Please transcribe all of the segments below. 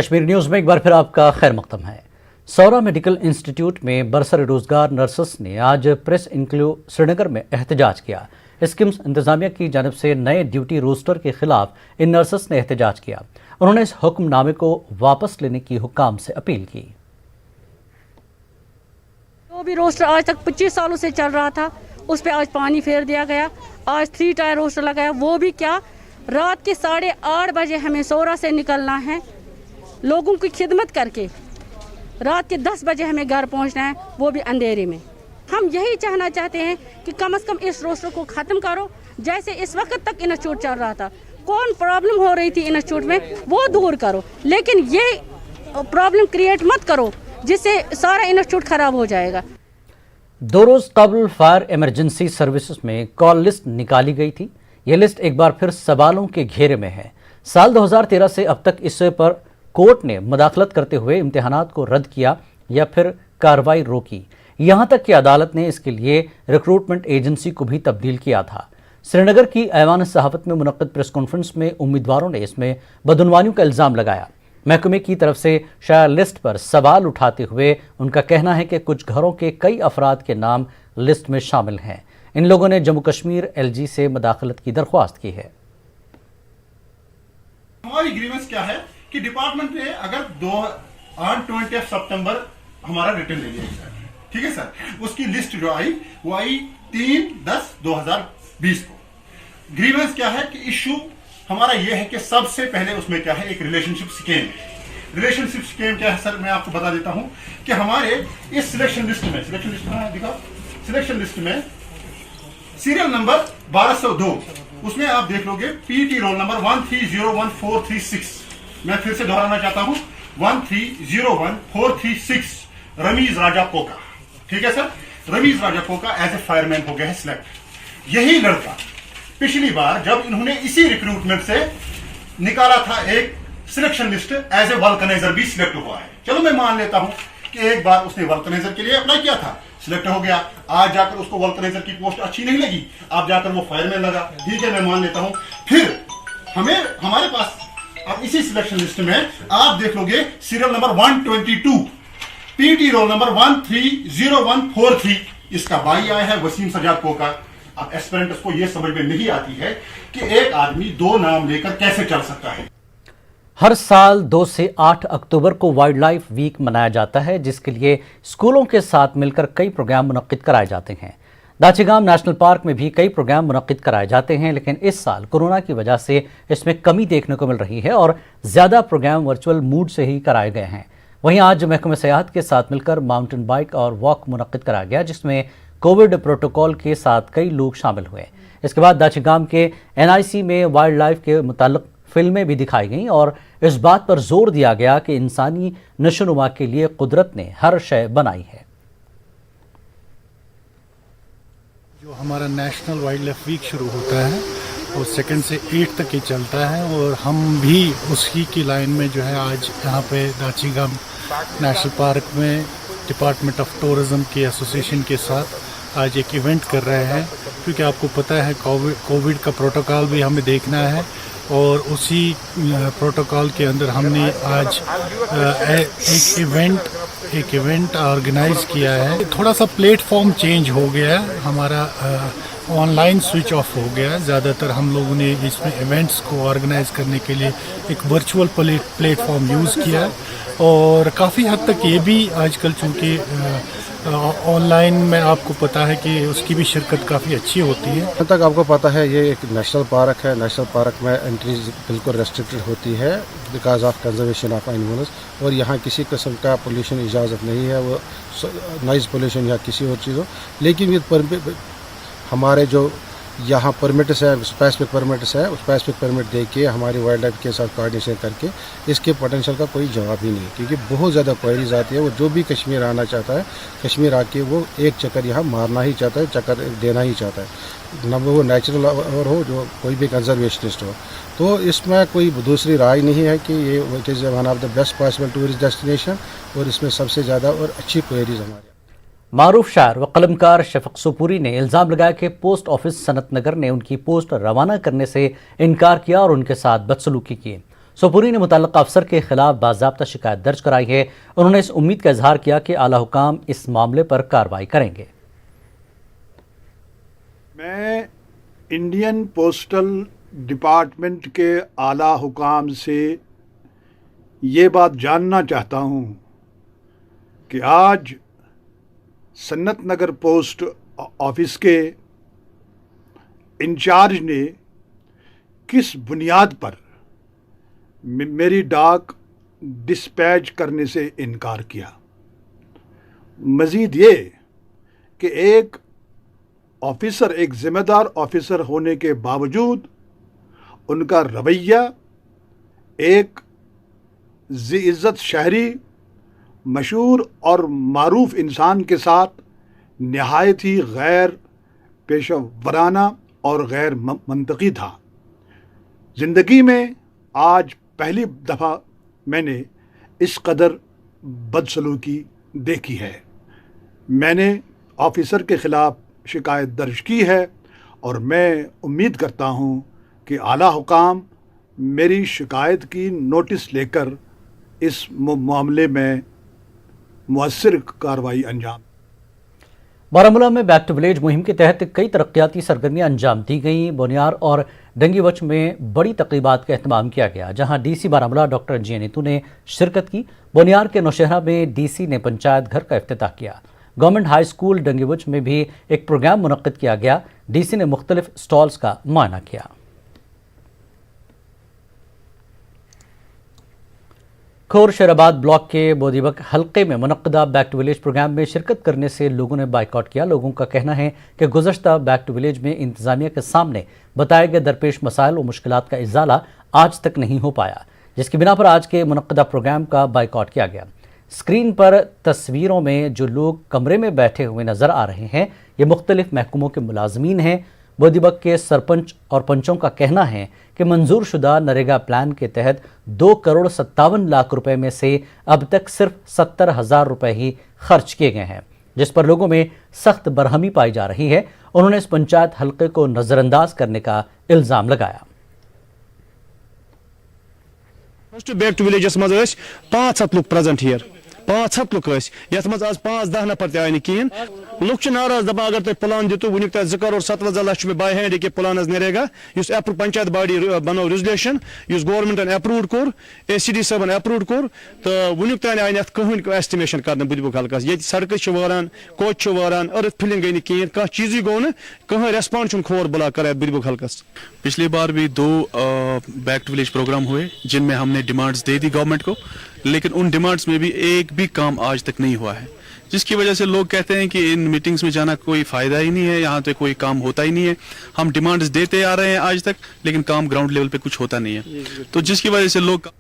Kashmir news میں ایک بار پھر آپ کا خیر مقدم ہے۔ سورا میڈیکل انسٹیٹیوٹ میں برسر روزگار نرسز نے آج پریس انکلیو سری نگر میں احتجاج کیا۔ اسکمز انتظامیہ کی جانب سے نئے ڈیوٹی روسٹر کے خلاف ان نرسز نے احتجاج کیا۔ انہوں نے اس حکم نامے کو واپس لینے کی حکام سے اپیل کی۔ جو بھی روسٹر آج تک 25 سالوں سے چل رہا تھا اس پہ آج پانی پھیر دیا گیا۔ آج 3 ٹائر روسٹر لگایا، وہ بھی کیا رات کے 8:30 بجے ہمیں سورا سے نکلنا ہے لوگوں کی خدمت کر کے، رات کے 10 بجے ہمیں گھر پہنچنا ہے، وہ بھی اندھیرے میں۔ ہم یہی چاہنا چاہتے ہیں کہ کم از کم اس روسٹر کو ختم کرو، جیسے اس وقت تک انسٹیٹیوٹ چل رہا تھا۔ کون پرابلم ہو رہی تھی انسٹیٹیوٹ میں وہ دور کرو، لیکن یہ پرابلم کریٹ مت کرو جس سے سارا انسٹیٹیوٹ خراب ہو جائے گا۔ 2 روز قبل فائر ایمرجنسی سروسز میں کال لسٹ نکالی گئی تھی۔ یہ لسٹ ایک بار پھر سوالوں کے گھیرے میں ہے۔ سال 2013 سے اب تک اس پر کورٹ نے مداخلت کرتے ہوئے امتحانات کو رد کیا یا پھر کارروائی روکی، یہاں تک کہ عدالت نے اس کے لیے ریکروٹمنٹ ایجنسی کو بھی تبدیل کیا تھا۔ سری نگر کی ایوان صحافت میں منعقد پریس کانفرنس میں امیدواروں نے اس میں بدعنوانیوں کا الزام لگایا۔ محکمے کی طرف سے شائع لسٹ پر سوال اٹھاتے ہوئے ان کا کہنا ہے کہ کچھ گھروں کے کئی افراد کے نام لسٹ میں شامل ہیں۔ ان لوگوں نے جموں کشمیر LG سے مداخلت کی درخواست کی ہے۔ ہماری گریونس کیا ہے کہ ڈپارٹمنٹ نے اگر 20 ستمبر ہمارا ریٹرن لے لیا، ٹھیک ہے سر، اس کی لسٹ جو آئی وہ آئی 3/10/2020 کو۔ گریونس کیا ہے کہ ایشو ہمارا یہ ہے کہ سب سے پہلے اس میں کیا ہے ایک ریلیشن شپ سکیم ہے۔ ریلیشن شپ سکیم کیا ہے سر، میں آپ کو بتا دیتا ہوں کہ ہمارے اس سلیکشن لسٹ میں سیریل نمبر 1202 اس میں آپ دیکھ لو گے PT رول نمبر 13014336۔ میں پھر سے دہرانا چاہتا ہوں 13014336 رمیز راجا پوکا، ٹھیک ہے سر، رمیز راجا پوکا ایز اے فائر مین ہو گیا ہے سلیکٹ۔ یہی لڑکا پچھلی بار جب انہوں نے اسی ریکروٹمنٹ سے نکالا تھا ایک سلیکشن لسٹ، ایز اے والکنائزر بھی سلیکٹ ہوا ہے۔ چلو میں مان لیتا ہوں کہ ایک بار اس نے والکنائزر کے لیے اپلائی کیا تھا، سلیکٹ ہو گیا، آج جا کر اس کو والکنائزر کی پوسٹ اچھی نہیں لگی، اب جا کر وہ فائر مین لگا، ٹھیک ہے میں مان لیتا ہوں۔ پھر ہمارے پاس اب اسی سلیکشن لسٹ میں آپ دیکھ لو گے serial number 122 PT roll number 130143، اس کا بھائی آیا ہے وسیم سجاد پوکا۔ اب ایسپیرنٹس کو یہ سمجھ میں نہیں آتی ہے کہ ایک آدمی 2 نام لے کر کیسے چل سکتا ہے۔ ہر سال 2 سے 8 اکتوبر کو وائلڈ لائف ویک منایا جاتا ہے، جس کے لیے اسکولوں کے ساتھ مل کر کئی پروگرام منعقد کرائے جاتے ہیں۔ داچی گام نیشنل پارک میں بھی کئی پروگرام منعقد کرائے جاتے ہیں، لیکن اس سال کورونا کی وجہ سے اس میں کمی دیکھنے کو مل رہی ہے اور زیادہ پروگرام ورچوئل موڈ سے ہی کرائے گئے ہیں۔ وہیں آج محکمہ سیاحت کے ساتھ مل کر ماؤنٹین بائک اور واک منعقد کرایا گیا، جس میں کووڈ پروٹوکول کے ساتھ کئی لوگ شامل ہوئے۔ اس کے بعد داچی گام کے NIC میں وائلڈ لائف کے متعلق فلمیں بھی دکھائی گئیں اور اس بات پر زور دیا گیا کہ انسانی نشو و نما کے لیے قدرت نے ہر شے بنائی ہے۔ جو ہمارا نیشنل وائلڈ لائف ویک شروع ہوتا ہے وہ 2 سے 8 تک ہی چلتا ہے، اور ہم بھی اسی کی لائن میں جو ہے آج یہاں پہ داچی گام نیشنل پارک میں ڈپارٹمنٹ آف ٹورزم کی ایسوسیشن کے ساتھ آج ایک ایونٹ کر رہے ہیں، کیونکہ آپ کو پتہ ہے کووڈ کا پروٹوکول بھی ہمیں دیکھنا ہے، اور اسی پروٹوکول کے اندر ہم نے آج ایک ایونٹ آرگنائز کیا ہے۔ تھوڑا سا پلیٹ فارم چینج ہو گیا ہے، ہمارا آن لائن سوئچ آف ہو گیا ہے۔ زیادہ تر ہم لوگوں نے اس میں ایونٹس کو آرگنائز کرنے کے لیے ایک ورچوئل پلیٹ فارم یوز کیا ہے، اور کافی حد تک یہ بھی آج کل چونکہ آن لائن میں آپ کو پتہ ہے کہ اس کی بھی شرکت کافی اچھی ہوتی ہے۔ جہاں تک آپ کو پتہ ہے یہ ایک نیشنل پارک ہے، نیشنل پارک میں انٹری بالکل ریسٹرکٹڈ ہوتی ہے because of conservation of animals, اور یہاں کسی قسم کا پولیوشن اجازت نہیں ہے، وہ نوائز پولیوشن یا کسی اور چیزوں، لیکن ہمارے جو یہاں پرمٹس ہے، اسپیسیفک پرمٹس ہے، اسپیسیفک پرمٹ دے کے ہماری وائلڈ لائف کے ساتھ کوآرڈینیشن کر کے اس کے پوٹینشیل کا کوئی جواب ہی نہیں، کیونکہ بہت زیادہ کوئریز آتی ہے۔ وہ جو بھی کشمیر آنا چاہتا ہے، کشمیر آ کے وہ ایک چکر یہاں مارنا ہی چاہتا ہے، چکر دینا ہی چاہتا ہے، نہ وہ نیچرل اور ہو جو کوئی بھی کنزرویشنسٹ ہو۔ تو اس میں کوئی دوسری رائے نہیں ہے کہ یہ it is one of the best possible tourist destination, اور اس میں سب سے زیادہ اور اچھی کوئریز ہمارے۔ معروف شاعر و قلمکار شفق سوپوری نے الزام لگایا کہ پوسٹ آفس صنعت نگر نے ان کی پوسٹ روانہ کرنے سے انکار کیا اور ان کے ساتھ بدسلوکی کی۔ सोपुरी ने मुतल्लिका अफसर के खिलाफ बाज़ाब्ता शिकायत दर्ज कराई है। उन्होंने इस उम्मीद का इजहार किया कि आला हुकाम इस मामले पर कार्रवाई करेंगे। मैं इंडियन पोस्टल डिपार्टमेंट के आला हुकाम से ये बात जानना चाहता हूँ कि आज सन्नत नगर पोस्ट ऑफिस के इंचार्ज ने किस बुनियाद पर मेरी डाक डिस्पैच करने से इनकार किया। मज़ीद ये कि एक ऑफिसर, एक ज़िम्मेदार ऑफिसर होने के बावजूद उनका रवैया एक इज़्ज़त शहरी, मशहूर और मारूफ इंसान के साथ नहायत ही गैर पेशा वराना और गैर मंतकी था। ज़िंदगी में आज पहली दफ़ा मैंने इस कदर बदसलूकी देखी है। मैंने ऑफिसर के ख़िलाफ़ शिकायत दर्ज की है और मैं उम्मीद करता हूँ कि आला हुकाम मेरी शिकायत की नोटिस लेकर इस मामले में मुअस्सिर कार्रवाई अंजाम। बारामूला में बैक टू विलेज मुहिम के तहत कई तरक्याती सरगर्मियां अंजाम दी गईं। बोनियार और डंगीवच में बड़ी तकरीबात का एहतमाम किया गया, जहां डीसी बारामूला डॉक्टर जी नीतू ने शिरकत की। बोनियार के नौशहरा में डीसी ने पंचायत घर का इफ्तिताह किया। गवर्नमेंट हाई स्कूल डंगीवच में भी एक प्रोग्राम मुनक्किद किया गया। डीसी ने मुख्तलिफ स्टॉल्स का मुआयना किया। खोर शेराबाद ब्लॉक के बोदीबक हल्के में मुनक्किदा बैक टू विलेज प्रोग्राम में शिरकत करने से लोगों ने बाइकआउट किया। लोगों का कहना है कि गुज़श्ता बैक टू विलेज में इंतजामिया के सामने बताए गए दरपेश मसाइल और मुश्किलात का इजाला आज तक नहीं हो पाया, जिसकी बिना पर आज के मुनक्किदा प्रोग्राम का बाइकआउट किया गया। स्क्रीन पर तस्वीरों में जो लोग कमरे में बैठे हुए नजर आ रहे हैं, ये मुख्तलिफ महकमों के मुलाजमीन हैं। बोदीबक के सरपंच और पंचों का कहना है कि मंजूर शुदा नरेगा प्लान के तहत 2,57,00,000 रुपए में से अब तक सिर्फ 70,000 रुपए ही खर्च किए गए हैं, जिस पर लोगों में सख्त बरहमी पाई जा रही है। उन्होंने इस पंचायत हल्के को नजरअंदाज करने का इल्जाम लगाया। बैक टू विलेज 500 लोग प्रेजेंट हियर, 500 लोग ये आज 5-10 नफर आय कहें। लुक नाराज दपा अगर तुम plan दितु Wook 2 crore 57 lakh by hand के प्लान नरेगा पंचायत बॉडी बनो रेजुलेशन गवर्नमेंटन अप्रूव कोर ACD साहबन अप्रूव कोर तो वुक तान आय ना कहन एस्टिमेशन कर बुदबुक हल्कस ये सड़क वारान कोच वारान अर्थ फिलिंग गई कहें कह चीज गो न कहीं रेस्पॉन्स खोर बुला कर बुदबुक हल्कस। पिछली बार भी 2 बैक टू विलेज प्रोग्राम हुए जिनमें हमने डिमांड्स दे दी गवर्नमेंट को, लेकिन उन डिमांड्स में भी एक भी काम आज तक नहीं हुआ है, जिसकी वजह से लोग कहते हैं कि इन मीटिंग्स में जाना कोई फ़ायदा ही नहीं है, यहाँ तो कोई काम होता ही नहीं है। हम डिमांड्स देते आ रहे हैं आज तक, लेकिन काम ग्राउंड लेवल पे कुछ होता नहीं है, तो जिसकी वजह से लोग।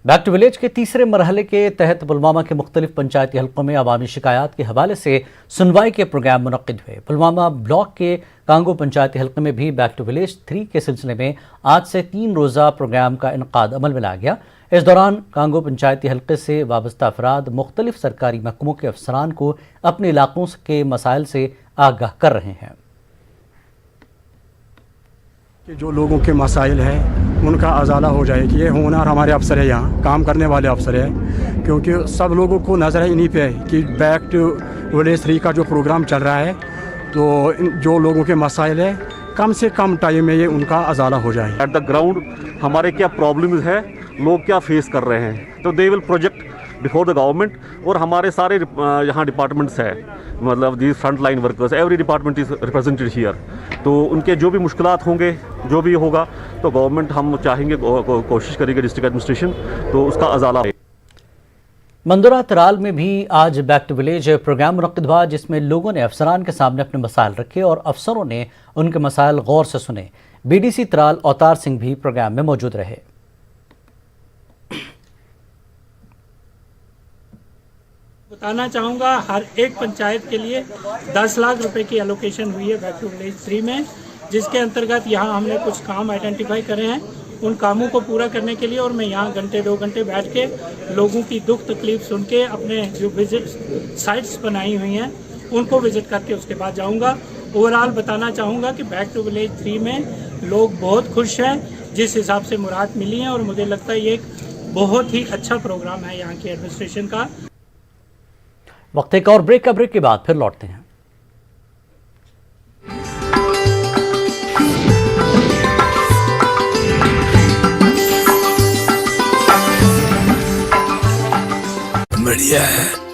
बैक टू विलेज के तीसरे मरहले के तहत पुलवामा के मुख्तलिफ पंचायती हल्कों में अवामी शिकायत के हवाले से सुनवाई के प्रोग्राम मुनक्किद हुए। पुलवामा ब्लॉक के कांगो पंचायती हल्के में भी बैक टू विलेज 3 के सिलसिले में आज से 3 रोज़ा प्रोग्राम का इनकाद अमल में लाया गया। इस दौरान कांगो पंचायती हल्के से वाबस्ता अफराद मुख्तलिफ सरकारी महकमों के अफसरान को अपने इलाकों के मसाइल से आगाह कर रहे हैं। कि जो लोगों के मसाइल हैं उनका अजाला हो जाए कि ये होनहार हमारे अफसर है, यहाँ काम करने वाले अफसर है, क्योंकि सब लोगों को नज़र है इन्हीं पे कि बैक टू विलेज 3 का जो प्रोग्राम चल रहा है तो जो लोगों के मसाइल है कम से कम टाइम में ये उनका अजाला हो जाए। एट द ग्राउंड हमारे क्या प्रॉब्लम्स है, लोग क्या फेस कर रहे हैं, तो they will project before the government. और हमारे सारे यहाँ डिपार्टमेंट्स हैं, मतलब दी front line workers, every department is represented here, तो उनके जो भी मुश्किलात होंगे, जो भी होगा तो गवर्नमेंट हम चाहेंगे, कोशिश करेंगे डिस्ट्रिक्ट एडमिनिस्ट्रेशन तो उसका अजाला। मंदुरा तराल में भी आज बैक टू विलेज प्रोग्राम मुनक्किद हुआ, जिसमें लोगों ने अफसरान के सामने अपने मसाइल रखे और अफसरों ने उनके मसाइल गौर से सुने। BDC तराल अवतार सिंह भी प्रोग्राम में मौजूद रहे। बताना चाहूँगा हर एक पंचायत के लिए 10 लाख रुपए की एलोकेशन हुई है बैक टू विलेज 3 में, जिसके अंतर्गत यहाँ हमने कुछ काम आइडेंटिफाई करे हैं। उन कामों को पूरा करने के लिए और मैं यहाँ 1-2 घंटे बैठ के लोगों की दुख तकलीफ सुन के अपने जो विजिट साइट्स बनाई हुई हैं उनको विजिट करके उसके बाद जाऊँगा। ओवरऑल बताना चाहूँगा कि बैक टू विलेज 3 में लोग बहुत खुश हैं। जिस हिसाब से मुराद मिली है, और मुझे लगता है ये एक बहुत ही अच्छा प्रोग्राम है यहाँ की एडमिनिस्ट्रेशन का। वक्त एक और ब्रेक का, ब्रेक के बाद फिर लौटते हैं। बढ़िया है।